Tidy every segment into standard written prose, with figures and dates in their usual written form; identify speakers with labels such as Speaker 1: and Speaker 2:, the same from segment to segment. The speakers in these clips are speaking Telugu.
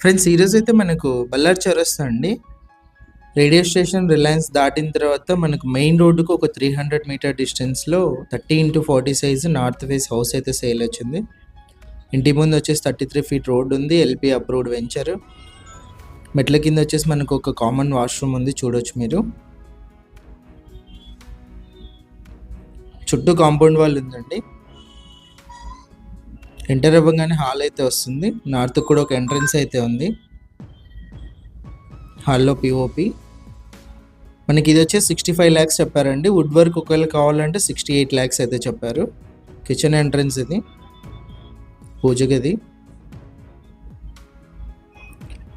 Speaker 1: ఫ్రెండ్స్ ఈరోజైతే మనకు బళ్ళారి చౌరస్తా అండి. రేడియో స్టేషన్ రిలయన్స్ దాటిన తర్వాత మనకు మెయిన్ రోడ్డుకు ఒక 300 మీటర్ డిస్టెన్స్‌లో 30x40 size north face house అయితే సేల్ వచ్చింది. ఇంటి ముందు వచ్చేసి 33 ఫీట్ రోడ్ ఉంది. LP approved venture. మెట్ల కింద వచ్చేసి మనకు ఒక కామన్ వాష్‌రూమ్ ఉంది, చూడొచ్చు మీరు. చుట్టూ కాంపౌండ్ వాల్ ఉందండి. ఎంటర్ అవ్వగానే హాల్ అయితే వస్తుంది. నార్త్ కూడా ఒక ఎంట్రన్స్ అయితే ఉంది. హాల్లో పిఓపి. మనకి ఇది వచ్చేసి 65 lakhs చెప్పారండి. వుడ్ వర్క్ ఒకవేళ కావాలంటే 68 lakhs అయితే చెప్పారు. కిచెన్ ఎంట్రన్స్ ఇది, పూజ గది.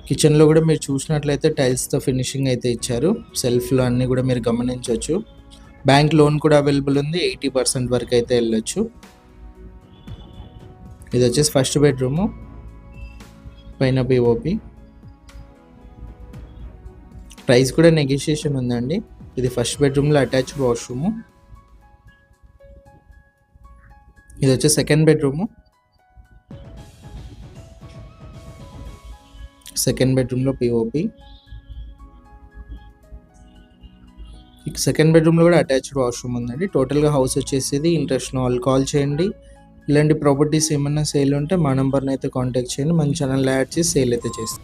Speaker 1: కిచెన్లో కూడా మీరు చూసినట్లయితే టైల్స్తో ఫినిషింగ్ అయితే ఇచ్చారు. సెల్ఫ్లో అన్నీ కూడా మీరు గమనించవచ్చు. బ్యాంక్ లోన్ కూడా అవైలబుల్ ఉంది. 80% వరకు అయితే వెళ్ళొచ్చు. ఇది వచ్చేసి ఫస్ట్ బెడ్రూము, పైన పిఓపి. ప్రైస్ కూడా నెగోషియేషన్ ఉందండి. ఇది ఫస్ట్ బెడ్రూమ్లో అటాచ్డ్ వాష్రూము. ఇది వచ్చి సెకండ్ బెడ్రూము. సెకండ్ బెడ్రూమ్లో పిఓపి. సెకండ్ బెడ్రూమ్లో కూడా అటాచ్డ్ వాష్రూమ్ ఉందండి. టోటల్గా హౌస్ వచ్చేసి ఇంట్రెస్ట్ ఉన్న వాళ్ళు కాల్ చేయండి. ఇలాంటి ప్రాపర్టీస్ ఏమన్నా సేల్ ఉంటే మా నెంబర్ని అయితే కాంటాక్ట్ చేయండి. మన ఛానల్ యాడ్ చేసి సేల్ అయితే చేస్తాం.